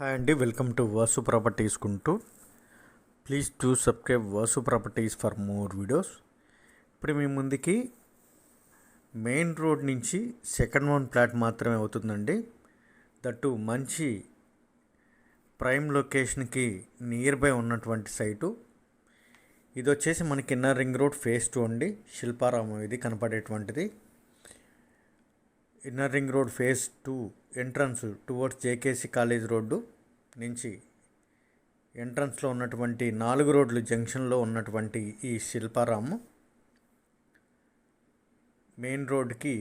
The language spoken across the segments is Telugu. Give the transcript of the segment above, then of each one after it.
హాయ్ అండి, welcome to Vasu properties Guntur. Please to subscribe Vasu properties for more videos. ఇప్పుడు మీ ముందుకి మెయిన్ రోడ్ నుంచి సెకండ్ వన్ ప్లాట్ మాత్రమే అవుతుందండి. దట్టు మంచి ప్రైమ్ లొకేషన్కి నియర్ బై ఉన్నటువంటి సైటు. ఇది వచ్చేసి మనకి ఇన్నర్ రింగ్ రోడ్ ఫేజ్ 2 అండి. శిల్పారామం ఇది కనపడేటువంటిది. Inner ring road phase 2 entrance towards JKC college road నుంచి ఎంట్రన్స్లో ఉన్నటువంటి 4 రోడ్లు జంక్షన్లో ఉన్నటువంటి ఈ శిల్పారామం మెయిన్ రోడ్కి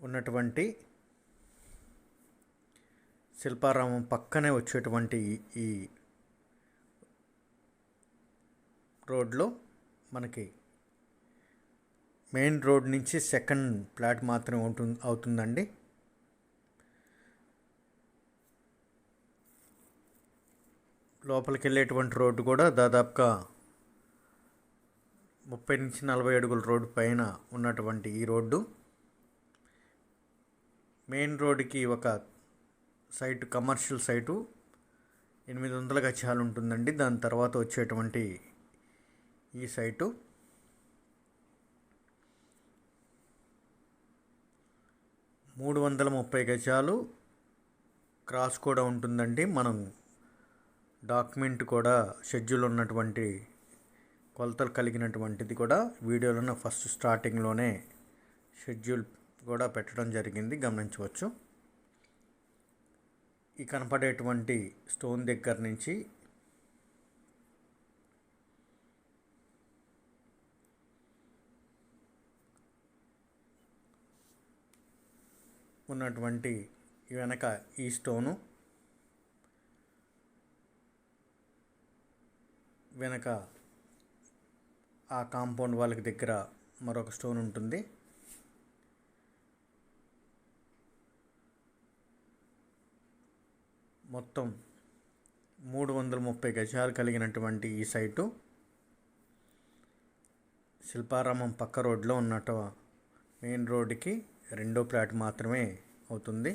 ఉన్నటువంటి శిల్పారామం పక్కనే వచ్చేటువంటి ఈ రోడ్లో మనకి మెయిన్ రోడ్ నుంచి సెకండ్ ప్లాట్ మాత్రమే అవుతుందండి. లోపలికి వెళ్ళేటువంటి రోడ్డు కూడా దాదాపుగా 30 నుంచి 40 అడుగుల రోడ్డు పైన ఉన్నటువంటి ఈ రోడ్డు మెయిన్ రోడ్డుకి ఒక సైటు, కమర్షియల్ సైటు 800 గజాలు ఉంటుందండి. దాని తర్వాత వచ్చేటువంటి ఈ సైటు 330 గజాలు క్రాస్ కూడా ఉంటుందండి. మనం డాక్యుమెంట్ కూడా షెడ్యూల్ ఉన్నటువంటి కొలతలు కలిగినటువంటిది కూడా వీడియోలోనే ఫస్ట్ స్టార్టింగ్లోనే షెడ్యూల్ కూడా పెట్టడం జరిగింది, గమనించవచ్చు. ఈ కనపడేటువంటి స్టోన్ దగ్గర నుంచి ఉన్నటువంటి వెనక ఈ స్టోను, వెనక ఆ కాంపౌండ్ వాళ్ళకి దగ్గర మరొక స్టోన్ ఉంటుంది. మొత్తం 330 గజాలు కలిగినటువంటి ఈ సైటు శిల్పారామం పక్క రోడ్లో ఉన్నట్టు మెయిన్ రోడ్డుకి రెండో ప్లాట్ మాత్రమే అవుతుంది.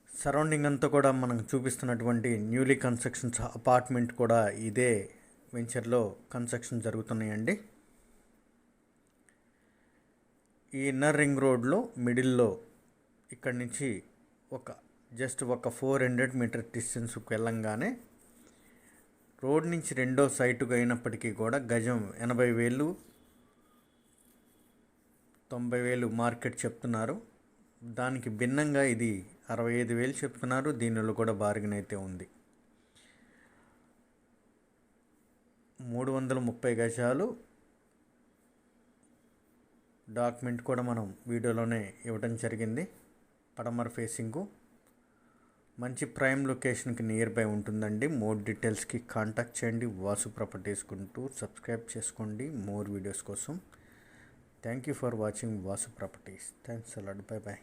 సరౌండింగ్ అంతా కూడా మనం చూపిస్తున్నటువంటి న్యూలీ కన్స్ట్రక్షన్స్ అపార్ట్మెంట్ కూడా ఇదే వెంచర్లో కన్స్ట్రక్షన్ జరుగుతున్నాయండి. ఈ ఇన్నర్ రింగ్ రోడ్లో మిడిల్లో ఇక్కడి నుంచి జస్ట్ ఒక 400 మీటర్ డిస్టెన్స్కి వెళ్ళంగానే రోడ్ నుంచి రెండో సైటుగా అయినప్పటికీ కూడా గజం 80,000 90,000 మార్కెట్ చెప్తున్నారు. దానికి భిన్నంగా ఇది 65,000 చెప్తున్నారు. దీనిలో కూడా బార్గెన్ అయితే ఉంది. 330 గజాలు డాక్యుమెంట్ కూడా మనం వీడియోలోనే ఇవ్వడం జరిగింది. పడమర ఫేసింగు మంచి ప్రైమ్ లొకేషన్కి నియర్ బై ఉంటుందండి. మోర్ డీటెయిల్స్కి కాంటాక్ట్ చేయండి. వాసు ప్రాపర్టీస్ గుంటూరు. సబ్స్క్రైబ్ చేసుకోండి మోర్ వీడియోస్ కోసం. Thank you for watching Vasu Properties. Thanks a lot. Bye bye.